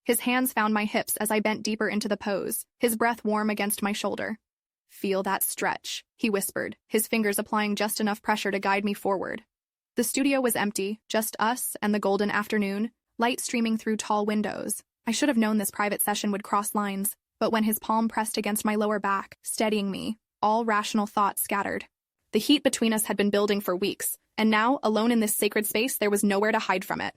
His hands found my hips as I bent deeper into the pose, his breath warm against my shoulder. "Feel that stretch," he whispered, his fingers applying just enough pressure to guide me forward. The studio was empty, just us and the golden afternoon, light streaming through tall windows. I should have known this private session would cross lines, but when his palm pressed against my lower back, steadying me, all rational thought scattered. The heat between us had been building for weeks, and now, alone in this sacred space, there was nowhere to hide from it.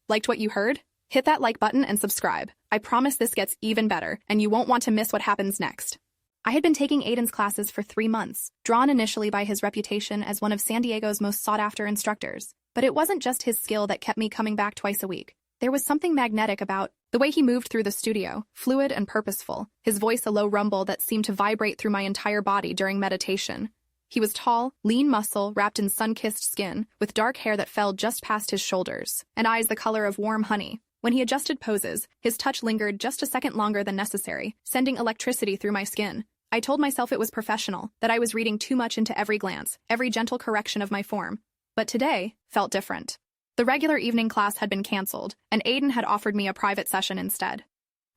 Liked what you heard? Hit that like button and subscribe. I promise this gets even better, and you won't want to miss what happens next. I had been taking Aiden's classes for 3 months, drawn initially by his reputation as one of San Diego's most sought-after instructors. But it wasn't just his skill that kept me coming back twice a week. There was something magnetic about the way he moved through the studio, fluid and purposeful, his voice a low rumble that seemed to vibrate through my entire body during meditation. He was tall, lean muscle wrapped in sun-kissed skin, with dark hair that fell just past his shoulders, and eyes the color of warm honey. When he adjusted poses, his touch lingered just a second longer than necessary, sending electricity through my skin. I told myself it was professional, that I was reading too much into every glance, every gentle correction of my form. But today felt different. The regular evening class had been canceled, and Aiden had offered me a private session instead.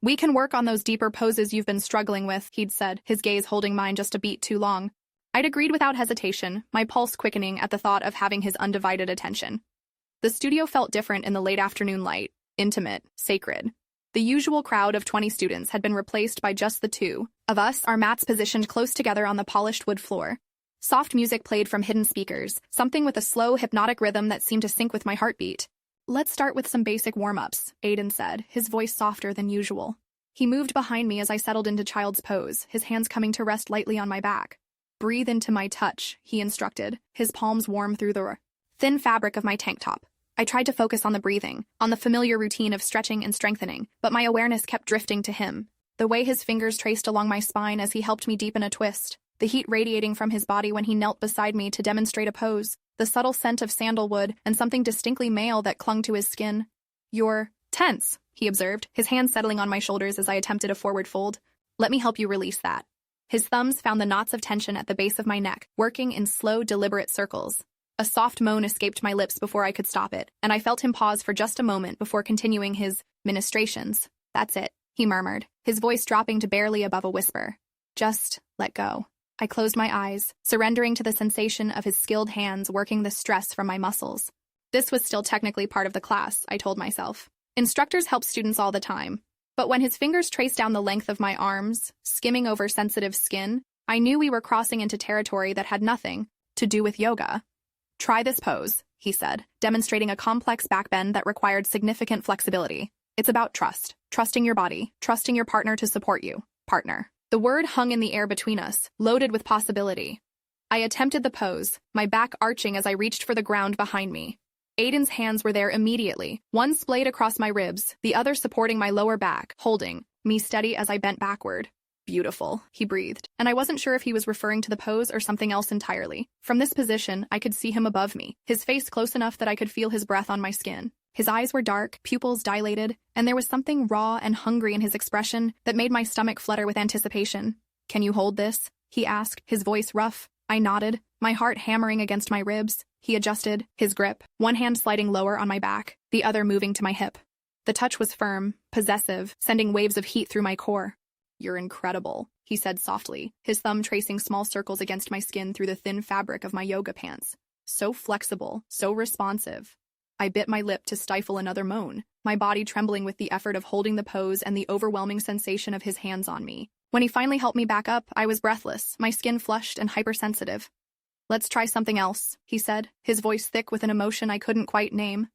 "We can work on those deeper poses you've been struggling with," he'd said, his gaze holding mine just a beat too long. I'd agreed without hesitation, my pulse quickening at the thought of having his undivided attention. The studio felt different in the late afternoon light, intimate, sacred. The usual crowd of 20 students had been replaced by just the two of us, our mats positioned close together on the polished wood floor. Soft music played from hidden speakers, something with a slow, hypnotic rhythm that seemed to sync with my heartbeat. "Let's start with some basic warm-ups," Aiden said, his voice softer than usual. He moved behind me as I settled into child's pose, his hands coming to rest lightly on my back. "Breathe into my touch," he instructed, his palms warm through the thin fabric of my tank top. I tried to focus on the breathing, on the familiar routine of stretching and strengthening, but my awareness kept drifting to him. The way his fingers traced along my spine as he helped me deepen a twist, the heat radiating from his body when he knelt beside me to demonstrate a pose, the subtle scent of sandalwood and something distinctly male that clung to his skin. "You're tense," he observed, his hands settling on my shoulders as I attempted a forward fold. "Let me help you release that." His thumbs found the knots of tension at the base of my neck, working in slow, deliberate circles. A soft moan escaped my lips before I could stop it, and I felt him pause for just a moment before continuing his ministrations. "That's it," he murmured, his voice dropping to barely above a whisper. "Just let go." I closed my eyes, surrendering to the sensation of his skilled hands working the stress from my muscles. This was still technically part of the class, I told myself. Instructors help students all the time. But when his fingers traced down the length of my arms, skimming over sensitive skin, I knew we were crossing into territory that had nothing to do with yoga. "Try this pose," he said, demonstrating a complex backbend that required significant flexibility. "It's about trust, trusting your body, trusting your partner to support you. Partner." The word hung in the air between us, loaded with possibility. I attempted the pose, my back arching as I reached for the ground behind me. Aiden's hands were there immediately, one splayed across my ribs, the other supporting my lower back, holding me steady as I bent backward. "Beautiful," he breathed, and I wasn't sure if he was referring to the pose or something else entirely. From this position, I could see him above me, his face close enough that I could feel his breath on my skin. His eyes were dark, pupils dilated, and there was something raw and hungry in his expression that made my stomach flutter with anticipation. "Can you hold this?" he asked, his voice rough. I nodded, my heart hammering against my ribs. He adjusted his grip, one hand sliding lower on my back, the other moving to my hip. The touch was firm, possessive, sending waves of heat through my core. "You're incredible," he said softly, his thumb tracing small circles against my skin through the thin fabric of my yoga pants. "So flexible, so responsive." I bit my lip to stifle another moan, my body trembling with the effort of holding the pose and the overwhelming sensation of his hands on me. When he finally helped me back up, I was breathless, my skin flushed and hypersensitive. "Let's try something else," he said, his voice thick with an emotion I couldn't quite name.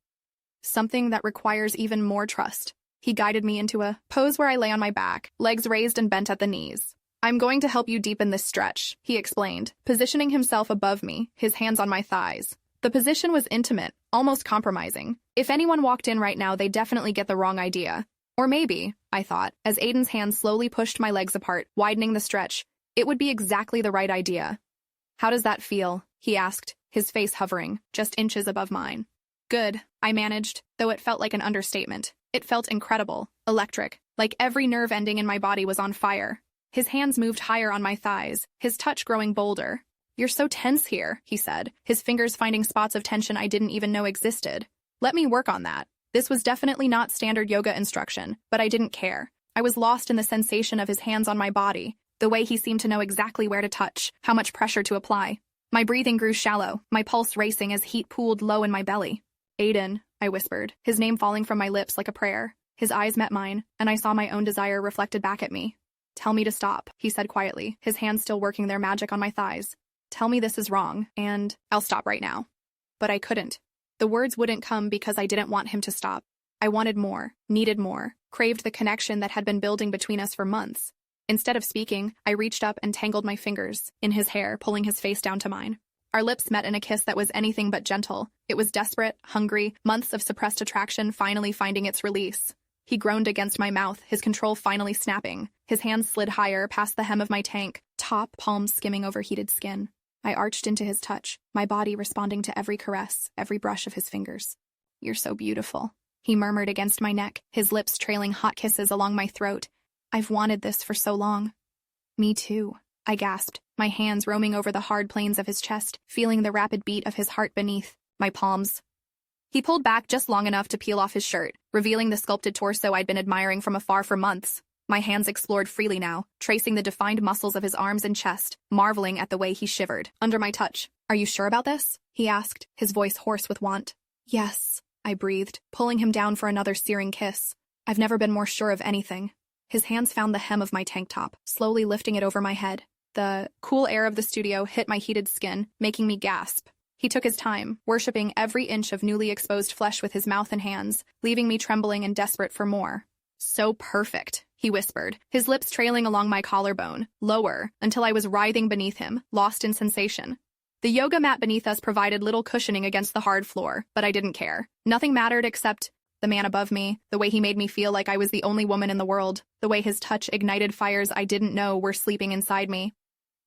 "Something that requires even more trust." He guided me into a pose where I lay on my back, legs raised and bent at the knees. "I'm going to help you deepen this stretch," he explained, positioning himself above me, his hands on my thighs. The position was intimate, almost compromising. If anyone walked in right now, they'd definitely get the wrong idea. Or maybe, I thought, as Aiden's hands slowly pushed my legs apart, widening the stretch, it would be exactly the right idea. "How does that feel?" he asked, his face hovering, just inches above mine. "Good," I managed, though it felt like an understatement. It felt incredible, electric, like every nerve ending in my body was on fire. His hands moved higher on my thighs, his touch growing bolder. "You're so tense here," he said, his fingers finding spots of tension I didn't even know existed. "Let me work on that." This was definitely not standard yoga instruction, but I didn't care. I was lost in the sensation of his hands on my body, the way he seemed to know exactly where to touch, how much pressure to apply. My breathing grew shallow, my pulse racing as heat pooled low in my belly. Aiden, I whispered, his name falling from my lips like a prayer. His eyes met mine, and I saw my own desire reflected back at me. Tell me to stop, he said quietly, his hands still working their magic on my thighs. Tell me this is wrong, and I'll stop right now. But I couldn't. The words wouldn't come because I didn't want him to stop. I wanted more, needed more, craved the connection that had been building between us for months. Instead of speaking, I reached up and tangled my fingers in his hair, pulling his face down to mine. Our lips met in a kiss that was anything but gentle. It was desperate, hungry, months of suppressed attraction finally finding its release. He groaned against my mouth, his control finally snapping. His hands slid higher, past the hem of my tank, top palms skimming over heated skin. I arched into his touch, my body responding to every caress, every brush of his fingers. You're so beautiful, he murmured against my neck, his lips trailing hot kisses along my throat. I've wanted this for so long. Me too, I gasped, my hands roaming over the hard planes of his chest, feeling the rapid beat of his heart beneath my palms. He pulled back just long enough to peel off his shirt, revealing the sculpted torso I'd been admiring from afar for months. My hands explored freely now, tracing the defined muscles of his arms and chest, marveling at the way he shivered under my touch. Are you sure about this? He asked, his voice hoarse with want. Yes, I breathed, pulling him down for another searing kiss. I've never been more sure of anything. His hands found the hem of my tank top, slowly lifting it over my head. The cool air of the studio hit my heated skin, making me gasp. He took his time, worshipping every inch of newly exposed flesh with his mouth and hands, leaving me trembling and desperate for more. So perfect, he whispered, his lips trailing along my collarbone, lower, until I was writhing beneath him, lost in sensation. The yoga mat beneath us provided little cushioning against the hard floor, but I didn't care. Nothing mattered except the man above me, the way he made me feel like I was the only woman in the world, the way his touch ignited fires I didn't know were sleeping inside me.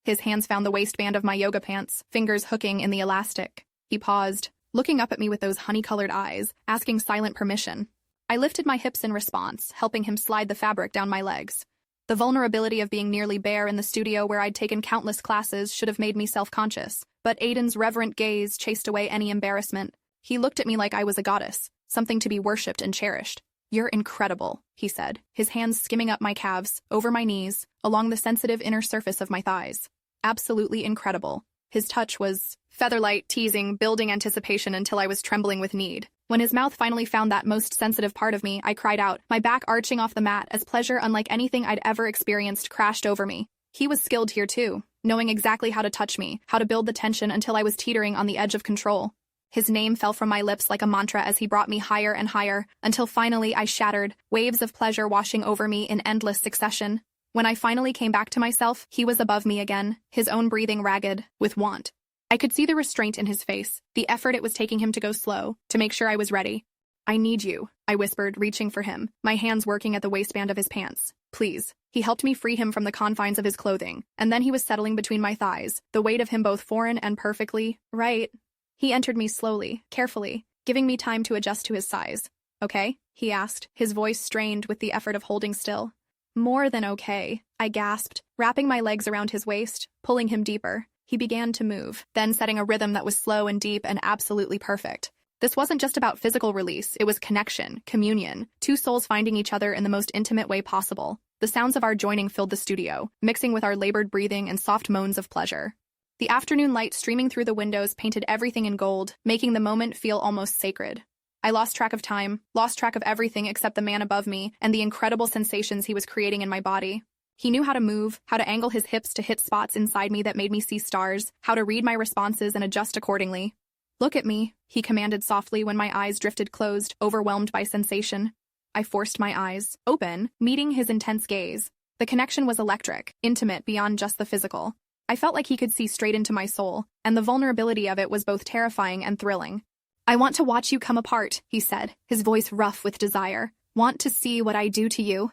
His hands found the waistband of my yoga pants, fingers hooking in the elastic. He paused, looking up at me with those honey-colored eyes, asking silent permission. I lifted my hips in response, helping him slide the fabric down my legs. The vulnerability of being nearly bare in the studio where I'd taken countless classes should have made me self-conscious, but Aiden's reverent gaze chased away any embarrassment. He looked at me like I was a goddess, something to be worshipped and cherished. You're incredible, he said, his hands skimming up my calves, over my knees, along the sensitive inner surface of my thighs. Absolutely incredible. His touch was feather-light, teasing, building anticipation until I was trembling with need. When his mouth finally found that most sensitive part of me, I cried out, my back arching off the mat as pleasure unlike anything I'd ever experienced crashed over me. He was skilled here too, knowing exactly how to touch me, how to build the tension until I was teetering on the edge of control. His name fell from my lips like a mantra as he brought me higher and higher, until finally I shattered, waves of pleasure washing over me in endless succession. When I finally came back to myself, he was above me again, his own breathing ragged, with want. I could see the restraint in his face, the effort it was taking him to go slow, to make sure I was ready. I need you, I whispered, reaching for him, my hands working at the waistband of his pants. Please. He helped me free him from the confines of his clothing, and then he was settling between my thighs, the weight of him both foreign and perfectly right. He entered me slowly, carefully, giving me time to adjust to his size. Okay? He asked, his voice strained with the effort of holding still. More than okay, I gasped, wrapping my legs around his waist, pulling him deeper. He began to move, then setting a rhythm that was slow and deep and absolutely perfect. This wasn't just about physical release, it was connection, communion, two souls finding each other in the most intimate way possible. The sounds of our joining filled the studio, mixing with our labored breathing and soft moans of pleasure. The afternoon light streaming through the windows painted everything in gold, making the moment feel almost sacred. I lost track of time, lost track of everything except the man above me and the incredible sensations he was creating in my body. He knew how to move, how to angle his hips to hit spots inside me that made me see stars, how to read my responses and adjust accordingly. Look at me, he commanded softly when my eyes drifted closed, overwhelmed by sensation. I forced my eyes open, meeting his intense gaze. The connection was electric, intimate beyond just the physical. I felt like he could see straight into my soul, and the vulnerability of it was both terrifying and thrilling. I want to watch you come apart, he said, his voice rough with desire. Want to see what I do to you?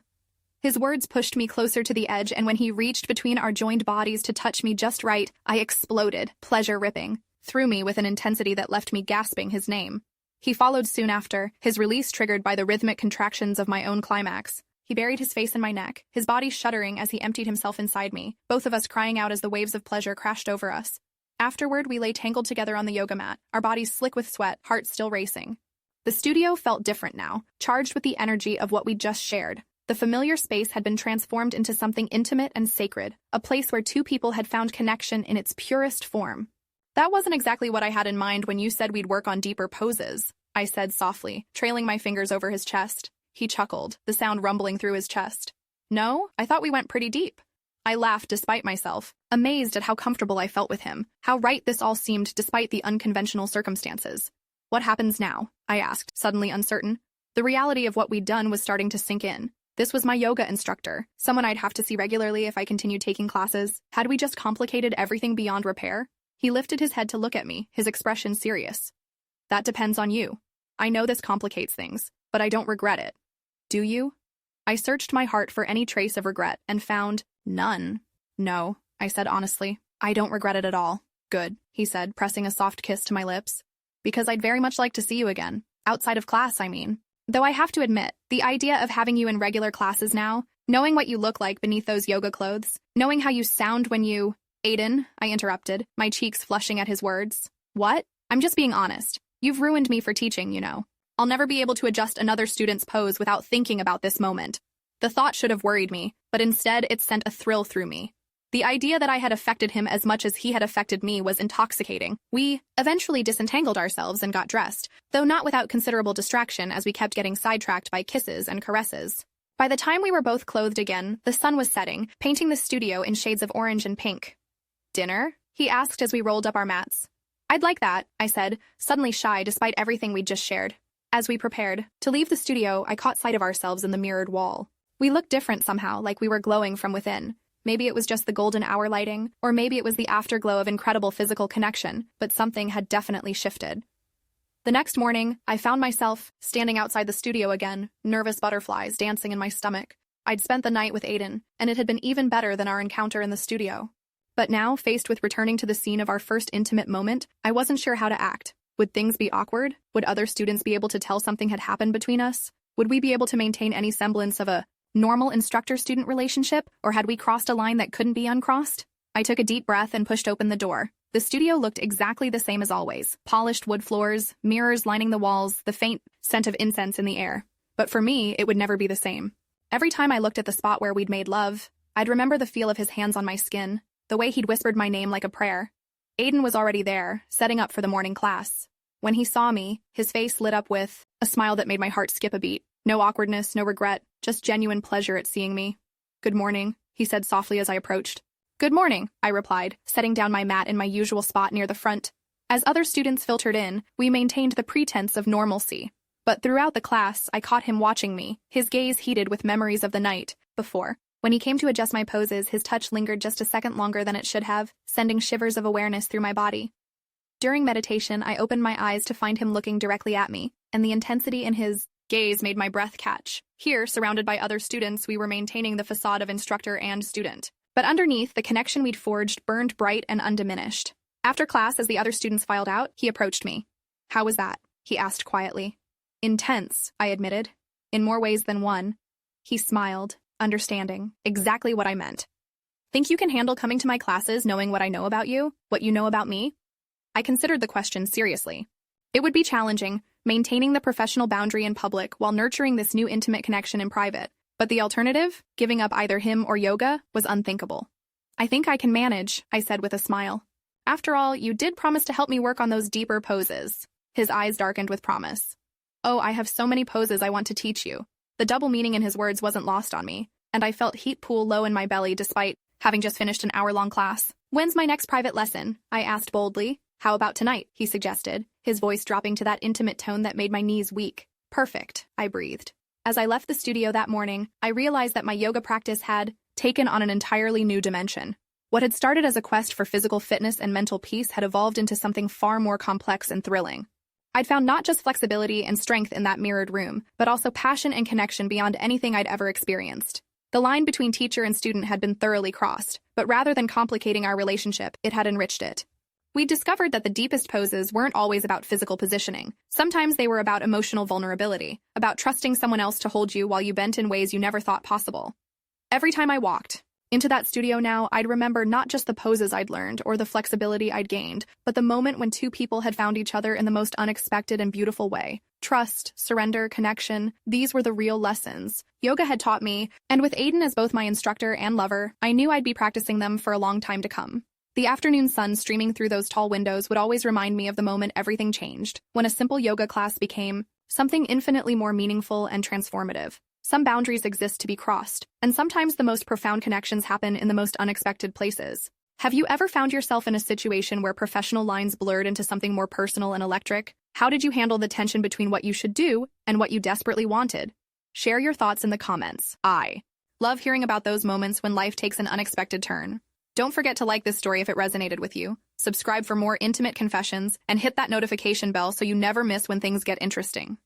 His words pushed me closer to the edge, and when he reached between our joined bodies to touch me just right, I exploded, pleasure ripping, through me with an intensity that left me gasping his name. He followed soon after, his release triggered by the rhythmic contractions of my own climax. He buried his face in my neck, his body shuddering as he emptied himself inside me, both of us crying out as the waves of pleasure crashed over us. Afterward, we lay tangled together on the yoga mat, our bodies slick with sweat, hearts still racing. The studio felt different now, charged with the energy of what we'd just shared. The familiar space had been transformed into something intimate and sacred, a place where two people had found connection in its purest form. That wasn't exactly what I had in mind when you said we'd work on deeper poses, I said softly, trailing my fingers over his chest. He chuckled, the sound rumbling through his chest. No, I thought we went pretty deep. I laughed despite myself, amazed at how comfortable I felt with him, how right this all seemed despite the unconventional circumstances. What happens now? I asked, suddenly uncertain. The reality of what we'd done was starting to sink in. This was my yoga instructor, someone I'd have to see regularly if I continued taking classes. Had we just complicated everything beyond repair? He lifted his head to look at me, his expression serious. That depends on you. I know this complicates things, but I don't regret it. Do you? I searched my heart for any trace of regret and found none. No, I said honestly. I don't regret it at all. Good, he said, pressing a soft kiss to my lips. Because I'd very much like to see you again. Outside of class, I mean. Though I have to admit, the idea of having you in regular classes now, knowing what you look like beneath those yoga clothes, knowing how you sound when you— Aiden, I interrupted, my cheeks flushing at his words. What? I'm just being honest. You've ruined me for teaching, you know. I'll never be able to adjust another student's pose without thinking about this moment. The thought should have worried me, but instead it sent a thrill through me. The idea that I had affected him as much as he had affected me was intoxicating. We eventually disentangled ourselves and got dressed, though not without considerable distraction as we kept getting sidetracked by kisses and caresses. By the time we were both clothed again, the sun was setting, painting the studio in shades of orange and pink. Dinner? He asked as we rolled up our mats. I'd like that, I said, suddenly shy despite everything we'd just shared. As we prepared to leave the studio, I caught sight of ourselves in the mirrored wall. We looked different somehow, like we were glowing from within. Maybe it was just the golden hour lighting, or maybe it was the afterglow of incredible physical connection, but something had definitely shifted. The next morning, I found myself standing outside the studio again, nervous butterflies dancing in my stomach. I'd spent the night with Aiden, and it had been even better than our encounter in the studio. But now, faced with returning to the scene of our first intimate moment, I wasn't sure how to act. Would things be awkward? Would other students be able to tell something had happened between us? Would we be able to maintain any semblance of a normal instructor-student relationship, or had we crossed a line that couldn't be uncrossed? I took a deep breath and pushed open the door. The studio looked exactly the same as always. Polished wood floors, mirrors lining the walls, the faint scent of incense in the air. But for me, it would never be the same. Every time I looked at the spot where we'd made love, I'd remember the feel of his hands on my skin, the way he'd whispered my name like a prayer. Aiden was already there, setting up for the morning class. When he saw me, his face lit up with a smile that made my heart skip a beat. No awkwardness, no regret, just genuine pleasure at seeing me. Good morning, he said softly as I approached. Good morning, I replied, setting down my mat in my usual spot near the front. As other students filtered in, we maintained the pretense of normalcy. But throughout the class, I caught him watching me, his gaze heated with memories of the night before. When he came to adjust my poses, his touch lingered just a second longer than it should have, sending shivers of awareness through my body. During meditation, I opened my eyes to find him looking directly at me, and the intensity in his gaze made my breath catch. Here, surrounded by other students, we were maintaining the facade of instructor and student. But underneath, the connection we'd forged burned bright and undiminished. After class, as the other students filed out, he approached me. How was that? He asked quietly. Intense, I admitted. In more ways than one. He smiled, understanding exactly what I meant. Think you can handle coming to my classes knowing what I know about you, what you know about me? I considered the question seriously. It would be challenging, maintaining the professional boundary in public while nurturing this new intimate connection in private. But the alternative, giving up either him or yoga, was unthinkable. I think I can manage, I said with a smile. After all, you did promise to help me work on those deeper poses. His eyes darkened with promise. Oh, I have so many poses I want to teach you. The double meaning in his words wasn't lost on me, and I felt heat pool low in my belly despite having just finished an hour-long class. When's my next private lesson? I asked boldly. How about tonight? He suggested, his voice dropping to that intimate tone that made my knees weak. Perfect, I breathed. As I left the studio that morning, I realized that my yoga practice had taken on an entirely new dimension. What had started as a quest for physical fitness and mental peace had evolved into something far more complex and thrilling. I'd found not just flexibility and strength in that mirrored room, but also passion and connection beyond anything I'd ever experienced. The line between teacher and student had been thoroughly crossed, but rather than complicating our relationship, it had enriched it. We discovered that the deepest poses weren't always about physical positioning. Sometimes they were about emotional vulnerability, about trusting someone else to hold you while you bent in ways you never thought possible. Every time I walked into that studio now, I'd remember not just the poses I'd learned or the flexibility I'd gained, but the moment when two people had found each other in the most unexpected and beautiful way. Trust, surrender, connection, these were the real lessons yoga had taught me, and with Aiden as both my instructor and lover, I knew I'd be practicing them for a long time to come. The afternoon sun streaming through those tall windows would always remind me of the moment everything changed, when a simple yoga class became something infinitely more meaningful and transformative. Some boundaries exist to be crossed, and sometimes the most profound connections happen in the most unexpected places. Have you ever found yourself in a situation where professional lines blurred into something more personal and electric? How did you handle the tension between what you should do and what you desperately wanted? Share your thoughts in the comments. I love hearing about those moments when life takes an unexpected turn. Don't forget to like this story if it resonated with you, subscribe for more intimate confessions, and hit that notification bell so you never miss when things get interesting.